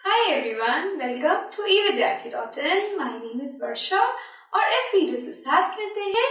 Hi everyone, welcome to evidyarthi.in. My name is Varsha और इस video से start करते हैं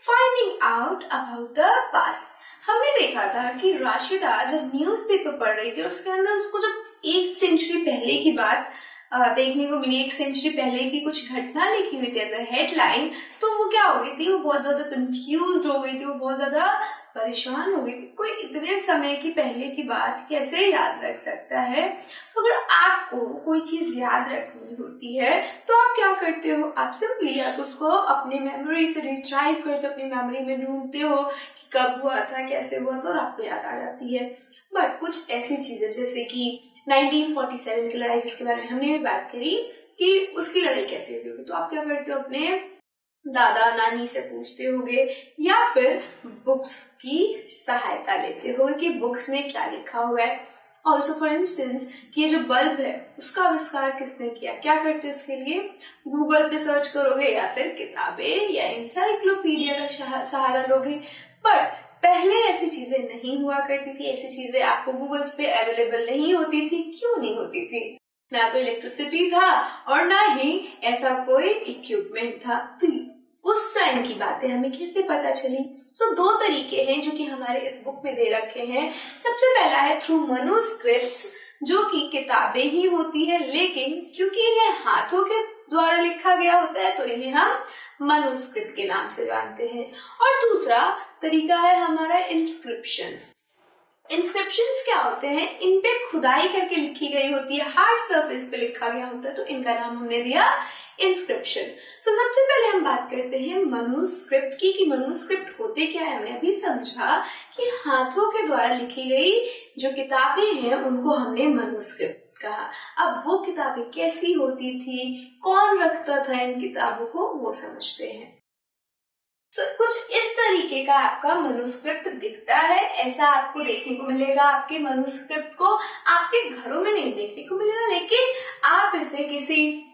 finding out about the past. हमने देखा था कि राशिदा जब न्यूज़पेपर पढ़ रही थी और उसके अंदर उसको जब 1 सेंचुरी पहले की बात देखने को मिली, 1 सेंचुरी पहले की कुछ घटना लिखी हुई थी एज अ हेडलाइन, तो वो क्या हो गई थी, वो बहुत ज्यादा कंफ्यूज हो गई थी, वो बहुत ज्यादा परेशान हो गई थी। कोई इतने समय की पहले की बात कैसे याद रख सकता है? तो अगर आपको कोई चीज याद रखनी होती है तो आप क्या करते हो? आप सिंपली या तो उसको अपनी मेमोरी से रिट्राइव करते हो, अपनी मेमोरी में ढूंढते हो कि कब हुआ था, कैसे हुआ था, और आपको याद आ जाती है। बट कुछ ऐसी चीजें जैसे कि 1947 की लड़ाई, जिसके बारे में हमने भी बात करी कि उसकी लड़ाई कैसे हुई होगी, तो आप क्या करते हो? अपने दादा नानी से पूछते होगे या फिर बुक्स की सहायता लेते होगे कि बुक्स में क्या लिखा हुआ है। ऑल्सो फॉर इंस्टेंस कि ये जो बल्ब है उसका आविष्कार किसने किया, क्या करते हो उसके लिए? गूगल पे सर्च करोगे या फिर किताबें या इंसाइक्लोपीडिया का सहारा लोगे। बट पहले ऐसी चीजें नहीं हुआ करती थी, ऐसी चीजें आपको गूगल्स पे अवेलेबल नहीं होती थी। क्यों नहीं होती थी? ना तो इलेक्ट्रिसिटी था और ना ही ऐसा कोई इक्विपमेंट था। तो उस टाइम की बातें हमें कैसे पता चली? सो दो तरीके हैं जो कि हमारे इस बुक में दे रखे हैं। सबसे पहला है थ्रू मनुस्क्रिप्ट्स, जो कि किताबें ही होती है, लेकिन क्योंकि इन्हें हाथों के द्वारा लिखा गया होता है तो इन्हें हम मनुस्क्रिप्ट के नाम से जानते हैं। और दूसरा तरीका है हमारा इंस्क्रिप्शंस। इंस्क्रिप्शंस क्या होते हैं? इन पे खुदाई करके लिखी गई होती है, हार्ड सरफेस पे लिखा गया होता है, तो इनका नाम हमने दिया इंस्क्रिप्शन। सो सबसे पहले हम बात करते हैं मनुस्क्रिप्ट की कि मनुस्क्रिप्ट होते क्या है। हमने अभी समझा कि हाथों के द्वारा लिखी गई जो किताबें हैं उनको हमने मनुस्क्रिप्ट कहा। अब वो किताबें कैसी होती थी, कौन रखता था इन किताबों को, वो समझते हैं। तो कुछ इस तरीके का आपका मनुस्क्रिप्ट दिखता है। ऐसा आपको देखने को मिलेगा। आपके मनुस्क्रिप्ट को आपके घरों में नहीं देखने को मिलेगा, लेकिन आप इसे किसी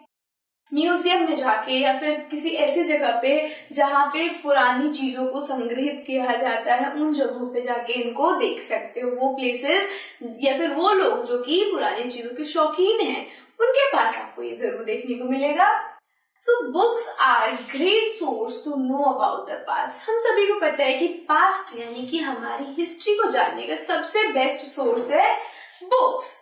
म्यूजियम में जाके या फिर किसी ऐसी जगह पे जहाँ पे पुरानी चीजों को संग्रहित किया जाता है, उन जगहों पे जाके इनको देख सकते हो। वो प्लेसेस या फिर वो लोग जो कि पुरानी चीजों के शौकीन हैं, उनके पास आपको ये जरूर देखने को मिलेगा। So books are great source to know about the past. हम सभी को पता है कि पास्ट यानी कि हमारी हिस्ट्री को जानने का सबसे बेस्ट सोर्स है books.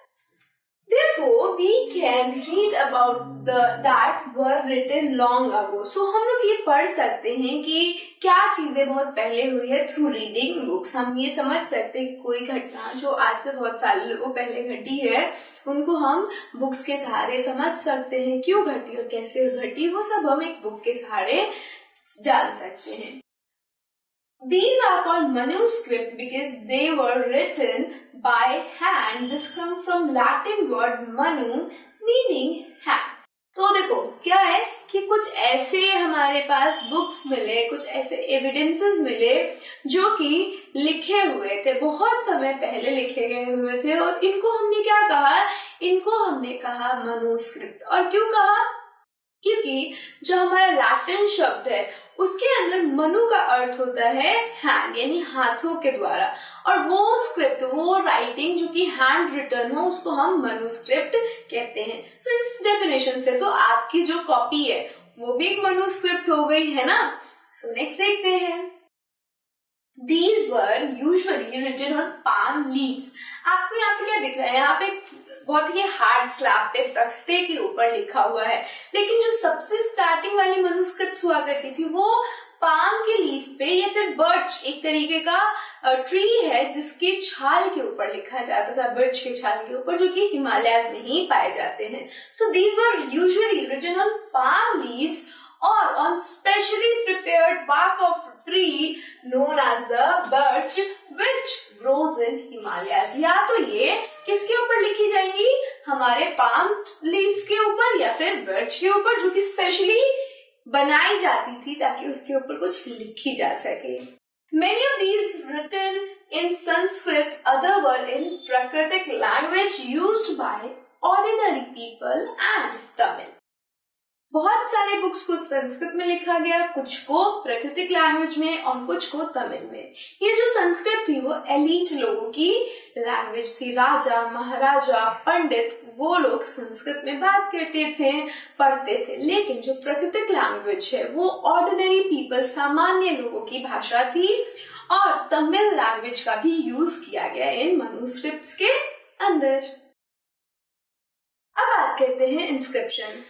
Therefore, we can read about that were written long ago. So हम लोग ये पढ़ सकते हैं कि क्या चीजें बहुत पहले हुई है थ्रू रीडिंग बुक्स। हम ये समझ सकते हैं कि कोई घटना जो आज से बहुत सालों पहले घटी है, उनको हम बुक्स के सहारे समझ सकते हैं। क्यों घटी और कैसे घटी, वो सब हम एक बुक के सहारे जान सकते हैं। These are called manuscript because they were written by hand. This comes from Latin word manu meaning hand. तो देखो क्या है कि कुछ ऐसे हमारे पास बुक्स मिले, कुछ ऐसे एविडेंसेस मिले जो कि लिखे हुए थे, बहुत समय पहले लिखे गए हुए थे, और इनको हमने क्या कहा? इनको हमने कहा मनुस्क्रिप्ट। और क्यों कहा? क्योंकि जो हमारा लैटिन शब्द है उसके अंदर मनु का अर्थ होता है हैंड, यानी हाथों के द्वारा, और वो स्क्रिप्ट, वो राइटिंग जो कि हैंड रिटन हो, उसको हम मनुस्क्रिप्ट कहते हैं। सो इस डेफिनेशन से तो आपकी जो कॉपी है वो भी एक मनुस्क्रिप्ट हो गई है ना। सो नेक्स्ट देखते हैं। These were usually written on palm leaves. आपको यहाँ पे क्या दिख रहा है? यहाँ पे बहुत ही हार्ड स्लैब पे तख्ते के ऊपर लिखा हुआ है, लेकिन जो सबसे स्टार्टिंग वाली मनुस्क्रिप्ट हुआ करती थी वो पाम के लीफ पे या फिर बर्च, एक तरीके का ट्री है जिसके छाल के ऊपर लिखा जाता था, बर्च के छाल के ऊपर, जो कि हिमालयाज में ही पाए जाते हैं। So these were usually written on palm leaves or on specially prepared bark of tree known as the birch which grows in Himalayas. या तो ये किसके ऊपर लिखी जाएंगी? हमारे पाम लीफ के ऊपर या फिर बर्च के ऊपर, जो कि स्पेशली बनाई जाती थी ताकि उसके ऊपर कुछ लिखी जा सके। Many of these written in Sanskrit, other were in Prakritic language used by ordinary people and Tamil. बहुत सारे बुक्स को संस्कृत में लिखा गया, कुछ को प्राकृतिक लैंग्वेज में और कुछ को तमिल में। ये जो संस्कृत थी वो एलीट लोगों की लैंग्वेज थी। राजा, महाराजा, पंडित, वो लोग संस्कृत में बात करते थे, पढ़ते थे। लेकिन जो प्राकृतिक लैंग्वेज है वो ऑर्डिनरी पीपल, सामान्य लोगों की भाषा थी। और तमिल लैंग्वेज का भी यूज किया गया इन मैन्युस्क्रिप्ट्स के अंदर। अब बात करते हैं इंस्क्रिप्शन।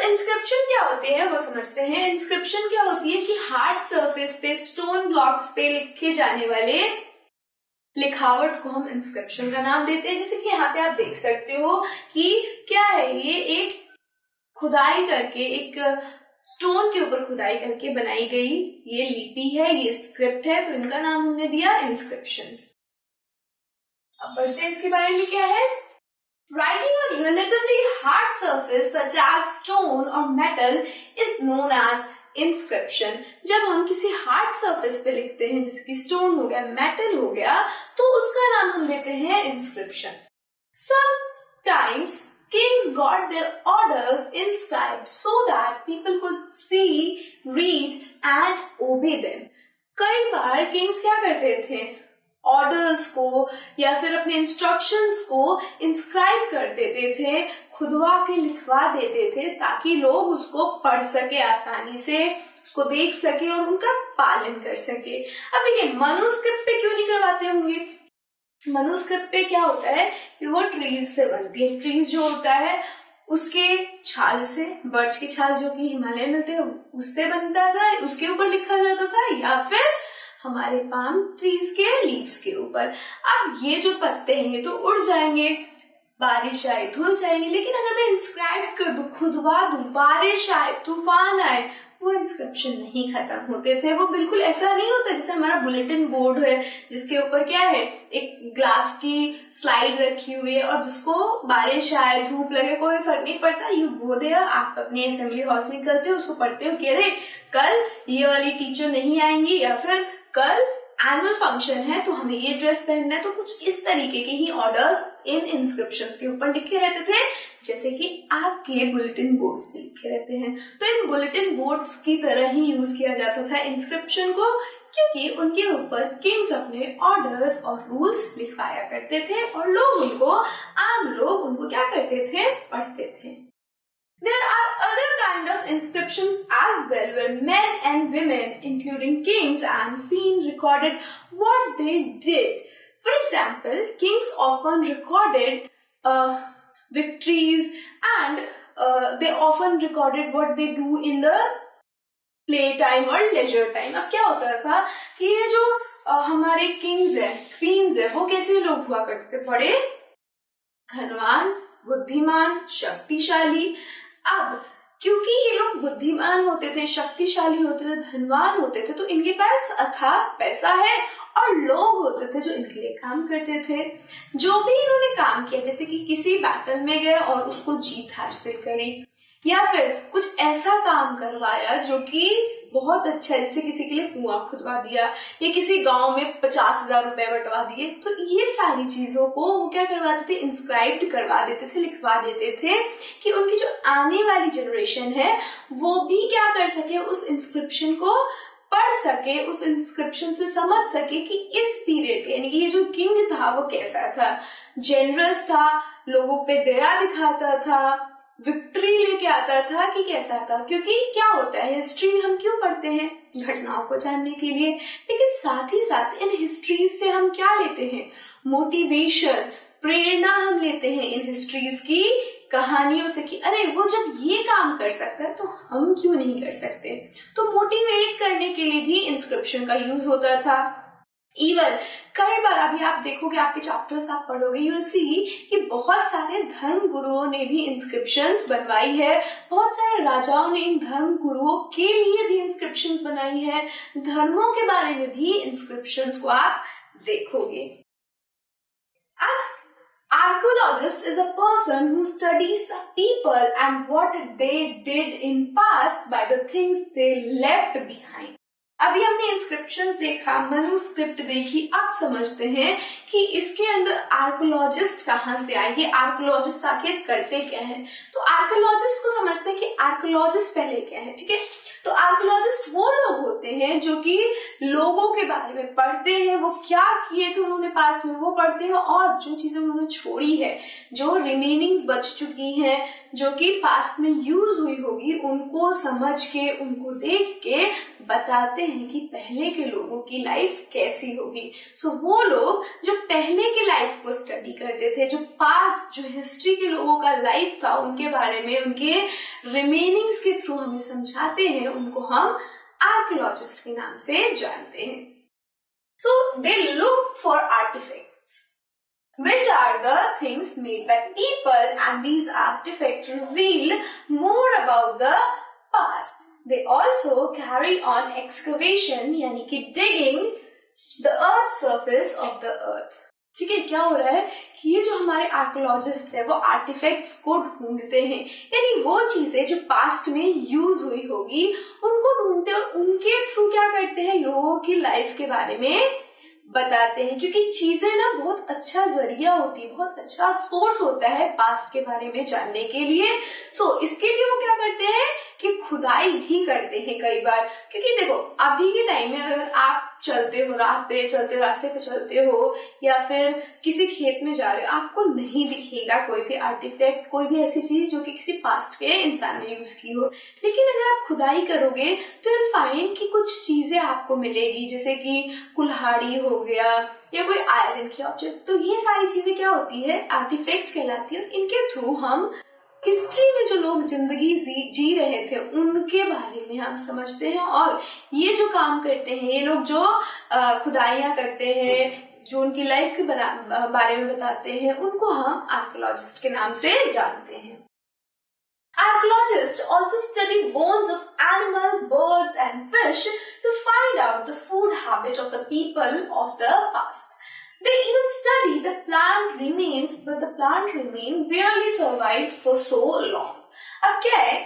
इंस्क्रिप्शन क्या होते हैं वो समझते हैं। इंस्क्रिप्शन क्या होती है कि हार्ड सरफेस पे, स्टोन ब्लॉक्स पे लिखे जाने वाले लिखावट को हम इंस्क्रिप्शन का नाम देते हैं। जैसे कि यहाँ पे आप देख सकते हो कि क्या है, ये एक खुदाई करके, एक स्टोन के ऊपर खुदाई करके बनाई गई ये लिपि है, ये स्क्रिप्ट है, तो इनका नाम हमने दिया इंस्क्रिप्शंस। अब बढ़ते हैं इसके बारे में क्या है। Writing on relatively hard surface such as stone or metal is known as inscription। जब हम किसी हार्ड सरफेस पे लिखते हैं, जैसे कि स्टोन हो गया, मेटल हो गया, तो उसका नाम हम देते हैं inscription. Sometimes kings got their orders inscribed so that people could see, read and obey them। कई बार किंग्स क्या करते थे, ऑर्डर्स को या फिर अपने इंस्ट्रक्शंस को इंस्क्राइब कर देते थे, खुदवा के लिखवा देते थे, ताकि लोग उसको पढ़ सके, आसानी से उसको देख सके और उनका पालन कर सके। अब देखिए, मनुस्क्रिप्ट पे क्यों नहीं करवाते होंगे। मनुस्क्रिप्ट पे क्या होता है कि वो ट्रीज से बनती है। ट्रीज जो होता है उसके छाल से, बर्च की छाल जो कि हिमालय मिलते हैं उससे बनता था, उसके ऊपर लिखा जाता था, या फिर हमारे पाम ट्रीज के लीव्स के ऊपर। अब ये जो पत्ते हैं ये तो उड़ जाएंगे, बारिश आए धुल जाएंगे, लेकिन अगर मैं इंस्क्राइब कर दूं, खुदवा दूं, बारिश आए, तूफान आए, वो इंस्क्रिप्शन नहीं खत्म होते थे। वो बिल्कुल ऐसा नहीं होता जैसे हमारा बुलेटिन बोर्ड है, जिसके ऊपर क्या है, एक ग्लास की स्लाइड रखी हुई है और जिसको बारिश आए, धूप लगे, कोई फर्क नहीं पड़ता, यू गो देयर, आप अपने असेंबली हॉल से निकलते हो, उसको पढ़ते हो कि अरे कल ये वाली टीचर नहीं आएंगी, या फिर कल एनुअल फंक्शन है तो हमें ये ड्रेस पहनना है। तो कुछ इस तरीके के ही ऑर्डर्स इन इंस्क्रिप्शंस के ऊपर लिखे रहते थे, जैसे कि आपके बुलेटिन बोर्ड्स पे लिखे रहते हैं। तो इन बुलेटिन बोर्ड्स की तरह ही यूज किया जाता था इंस्क्रिप्शन को, क्योंकि उनके ऊपर किंग्स अपने ऑर्डर्स और रूल्स लिखवाया करते थे और लोग उनको, आम लोग उनको क्या करते थे, पढ़ते थे। There are other kind of inscriptions as well, where men and women, including kings and queens, recorded what they did. For example, kings often recorded victories, and they often recorded what they do in the play time और leisure time। अब क्या होता था कि ये जो हमारे Kings है, क्वींस है, वो कैसे लोग हुआ करते थे, बड़े धनवान, बुद्धिमान, शक्तिशाली। अब क्योंकि ये लोग बुद्धिमान होते थे, शक्तिशाली होते थे, धनवान होते थे, तो इनके पास अथाह पैसा है और लोग होते थे जो इनके लिए काम करते थे। जो भी इन्होंने काम किया, जैसे कि किसी बैटल में गए और उसको जीत हासिल करी, या फिर कुछ ऐसा काम करवाया जो कि बहुत अच्छा है, जैसे किसी के लिए कुआं खुदवा दिया या किसी गांव में 50,000 रुपए बंटवा दिए, तो ये सारी चीजों को वो क्या करवाते थे, इंस्क्राइब्ड करवा देते थे, लिखवा देते थे, कि उनकी जो आने वाली जनरेशन है वो भी क्या कर सके, उस इंस्क्रिप्शन को पढ़ सके, उस इंस्क्रिप्शन से समझ सके कि इस पीरियड यानी कि ये जो किंग था वो कैसा था, जेनरस था, लोगों पे दया दिखाता था, विक्ट्री लेके आता था, कि कैसा था। क्योंकि क्या होता है, हिस्ट्री हम क्यों पढ़ते हैं, घटनाओं को जानने के लिए, लेकिन साथ ही साथ इन हिस्ट्रीज से हम क्या लेते हैं, मोटिवेशन, प्रेरणा हम लेते हैं इन हिस्ट्रीज की कहानियों से, कि अरे वो जब ये काम कर सकता है तो हम क्यों नहीं कर सकते। तो मोटिवेट करने के लिए भी इंस्क्रिप्शन का यूज होता था। इवन कई बार अभी आप देखोगे, आपके चैप्टर्स आप पढ़ोगे, यू विल सी कि बहुत सारे धर्म गुरुओं ने भी इंस्क्रिप्शंस बनवाई है, बहुत सारे राजाओं ने इन धर्म गुरुओं के लिए भी इंस्क्रिप्शंस बनाई है, धर्मों के बारे में भी इंस्क्रिप्शंस को आप देखोगे। Archaeologist is a person who studies the people and what they did in past by the things they left behind. अभी हमने इंस्क्रिप्शंस देखा, मनुस्क्रिप्ट देखी, अब समझते हैं कि इसके अंदर आर्कोलॉजिस्ट कहाँ से आए, ये आर्कोलॉजिस्ट आखिर करते क्या है। तो आर्कोलॉजिस्ट को समझते हैं कि आर्कोलॉजिस्ट पहले क्या है, ठीक है। तो आर्कोलॉजिस्ट वो लोग होते हैं जो कि लोगों के बारे में पढ़ते हैं, वो क्या किए थे उन्होंने पास में वो पढ़ते हैं, और जो चीजें उन्होंने छोड़ी है, जो रिमेनिंग्स बच चुकी हैं, जो कि पास्ट में यूज हुई होगी, उनको समझ के, उनको देख के बताते हैं कि पहले के लोगों की लाइफ कैसी होगी। सो वो लोग जो पहले के लाइफ को स्टडी करते थे, जो पास्ट, जो हिस्ट्री के लोगों का लाइफ था, उनके बारे में, उनके रिमेनिंग्स के थ्रू हमें समझाते हैं, उनको हम आर्कियोलॉजिस्ट के नाम से जानते हैं। So they look for artifacts which are the things made by people, and these artifacts reveal more about the past. They also carry on excavation, यानी कि digging the earth surface of the earth. ठीक है, क्या हो रहा है कि ये जो हमारे आर्कियोलॉजिस्ट है वो आर्टिफैक्ट्स को ढूंढते हैं, यानी वो चीजें जो पास्ट में यूज हुई होगी उनको ढूंढते हैं, और उनके थ्रू क्या करते हैं, लोगों की लाइफ के बारे में बताते हैं। क्योंकि चीजें ना बहुत अच्छा जरिया होती है, बहुत अच्छा सोर्स होता है पास्ट के बारे में जानने के लिए। सो इसके लिए वो क्या करते हैं कि खुदाई भी करते हैं कई बार। क्योंकि देखो अभी के टाइम में अगर आप चलते हो, राह पे चलते हो, रास्ते पे चलते हो, या फिर किसी खेत में जा रहे हो, आपको नहीं दिखेगा कोई भी आर्टिफैक्ट, कोई भी ऐसी चीज जो कि किसी पास्ट के इंसान ने यूज की हो। लेकिन अगर आप खुदाई करोगे तो विल फाइंड कि कुछ चीजें आपको मिलेगी, जैसे कि कुल्हाड़ी हो गया या कोई आयरन की ऑब्जेक्ट। तो ये सारी चीजें क्या होती है, आर्टिफैक्ट्स कहलाती है। इनके थ्रू हम हिस्ट्री में जो लोग जिंदगी जी रहे थे उनके बारे में हम समझते हैं, और ये जो काम करते हैं, ये लोग जो खुदाइयां करते हैं, जो उनकी लाइफ के बारे में बताते हैं, उनको हम आर्कियोलॉजिस्ट के नाम से जानते हैं। Archaeologists also study bones of animal, birds and fish to find out the food habit of the people of the past. They even study the plant remains, but the plant remain barely survived for so long. अब क्या है,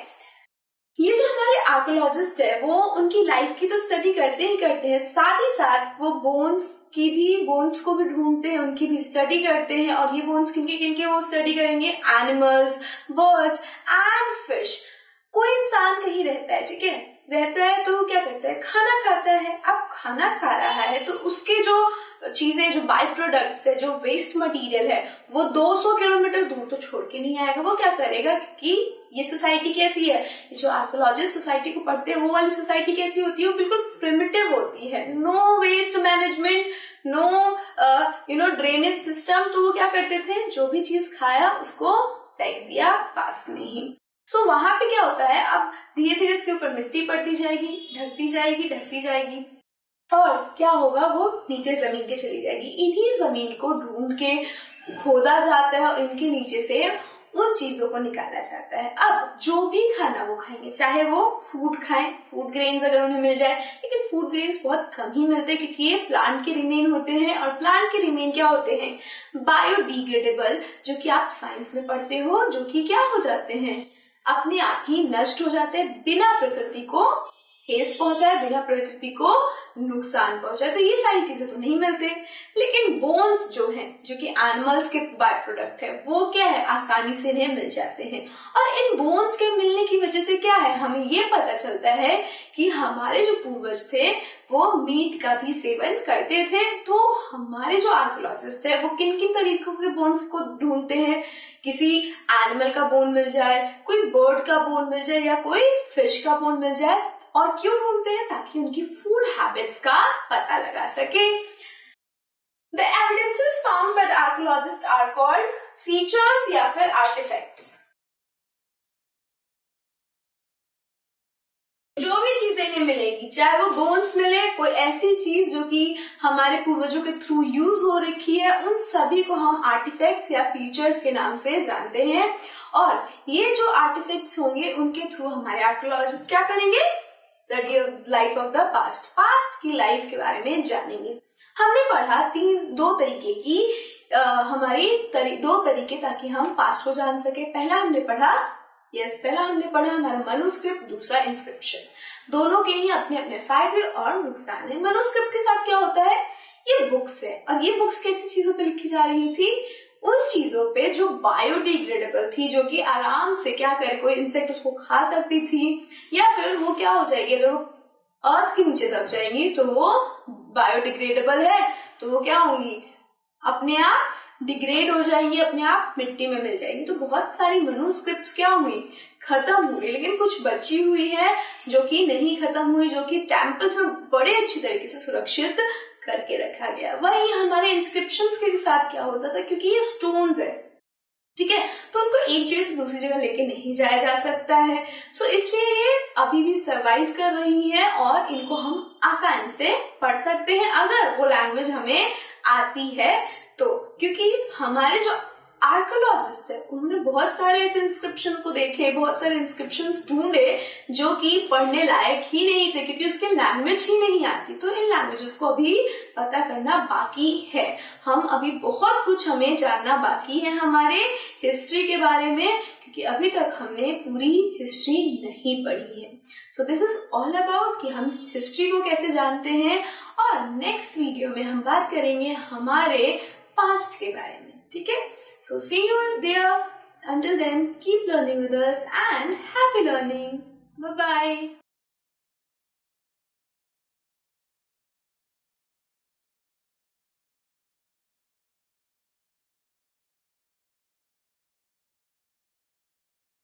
ये जो हमारे archaeologist है वो उनकी life की तो स्टडी करते ही करते हैं, साथ ही साथ वो बोन्स को भी ढूंढते हैं, उनकी भी स्टडी करते हैं। और ये बोन्स किनके वो स्टडी करेंगे, एनिमल्स, बर्ड्स एंड फिश। कोई इंसान कहीं रहता है, ठीक है, रहता है तो क्या करता है, खाना खाता है। अब खाना खा रहा है तो उसके जो चीजें, जो बाय प्रोडक्ट्स है, जो वेस्ट मटेरियल है, वो 200 किलोमीटर दूर तो छोड़ के नहीं आएगा। वो क्या करेगा, क्योंकि ये सोसाइटी कैसी है, जो आर्कियोलॉजिस्ट सोसाइटी को पढ़ते हैं वो वाली सोसाइटी कैसी होती है, वो बिल्कुल प्रिमिटिव होती है, no waste management, no drainage system. तो वो क्या करते थे, जो भी चीज खाया उसको फेंक दिया पास में ही। सो वहां पे क्या होता है, अब धीरे धीरे उसके ऊपर मिट्टी पड़ती जाएगी, ढकती जाएगी, और क्या होगा, वो नीचे जमीन के चली जाएगी। इन्हीं जमीन को ढूंढ के खोदा जाता है और इनके नीचे से उन चीजों को निकाला जाता है। अब जो भी खाना वो खाएंगे, चाहे वो फूड खाएं, फूड ग्रेन्स अगर उन्हें मिल जाए, लेकिन फूड ग्रेन्स बहुत कम ही मिलते हैं क्योंकि ये प्लांट के रिमेन होते हैं, और प्लांट के रिमेन क्या होते हैं, बायोडिग्रेडेबल, जो कि आप साइंस में पढ़ते हो, जो कि क्या हो जाते हैं, अपने आप ही नष्ट हो जाते हैं, बिना प्रकृति को ठेस पहुंचाए, बिना प्रकृति को नुकसान पहुंचाए। तो ये सारी चीजें तो नहीं मिलते। लेकिन बोन्स जो हैं, जो कि एनिमल्स के बाय प्रोडक्ट है, वो क्या है, आसानी से इन्हें मिल जाते हैं। और इन बोन्स के मिलने की वजह से क्या है, हमें ये पता चलता है कि हमारे जो पूर्वज थे वो मीट का भी सेवन करते थे। तो हमारे जो आर्कियोलॉजिस्ट है वो किन किन तरीकों के बोन्स को ढूंढते हैं, किसी एनिमल का बोन मिल जाए, कोई बर्ड का बोन मिल जाए, या कोई फिश का बोन मिल जाए। और क्यों ढूंढते हैं, ताकि उनकी फूड हैबिट्स का पता लगा सके। The evidences found by the archaeologists are called features या फिर artifacts। जो भी चीजें इन्हें मिलेगी, चाहे वो बोन्स मिले, कोई ऐसी चीज जो कि हमारे पूर्वजों के थ्रू यूज हो रखी है, उन सभी को हम आर्टिफैक्ट्स या फीचर्स के नाम से जानते हैं। और ये जो आर्टिफैक्ट्स होंगे उनके थ्रू हमारे आर्कियोलॉजिस्ट क्या करेंगे, study of life of the past की लाइफ के बारे में जानेंगे। हमने पढ़ा दो तरीके ताकि हम पास्ट को जान सके। पहला हमने पढ़ा यस, पहला हमने पढ़ा हमारा मनुस्क्रिप्ट, दूसरा इंस्क्रिप्शन। दोनों के ही अपने अपने फायदे और नुकसान है। मनुस्क्रिप्ट के साथ क्या होता है, ये बुक्स है, और ये बुक्स कैसी चीजों पे लिखी जा रही थी, उन चीजों पे जो बायोडिग्रेडेबल थी, जो कि आराम से क्या करे, कोई इंसेक्ट उसको खा सकती थी, या फिर वो क्या हो जाएगी, अगर वो अर्थ के नीचे दब जाएंगी तो वो बायोडिग्रेडेबल है तो वो क्या होंगी, अपने आप डिग्रेड हो जाएंगी, अपने आप मिट्टी में मिल जाएंगी। तो बहुत सारी मनुस्क्रिप्ट्स क्या हुई, खत्म हो गई, लेकिन कुछ बची हुई है जो कि नहीं खत्म हुई, जो कि टेम्पल्स में बड़े अच्छी तरीके से सुरक्षित करके रखा गया। वही हमारे इंस्क्रिप्शंस के साथ क्या होता था, क्योंकि ये स्टोन्स है, ठीक है, तो उनको एक जगह से दूसरी जगह लेके नहीं जाया जा सकता है, सो इसलिए ये अभी भी सरवाइव कर रही है और इनको हम आसानी से पढ़ सकते हैं अगर वो लैंग्वेज हमें आती है तो। क्योंकि हमारे जो आर्कियोलॉजिस्ट है उन्होंने बहुत सारे ऐसे इंस्क्रिप्शन को देखे, बहुत सारे इंस्क्रिप्शन ढूंढे जो कि पढ़ने लायक ही नहीं थे, क्योंकि उसके लैंग्वेज ही नहीं आती। तो इन लैंग्वेजेस को अभी पता करना बाकी है, हम अभी बहुत कुछ हमें जानना बाकी है हमारे हिस्ट्री के बारे में, क्योंकि अभी तक हमने पूरी हिस्ट्री नहीं पढ़ी है। So this is all about कि हम हिस्ट्री को कैसे जानते हैं, और नेक्स्ट वीडियो में हम बात करेंगे हमारे पास्ट के बारे में, ठीक है। So see you there. Until then, keep learning with us and happy learning. Bye bye.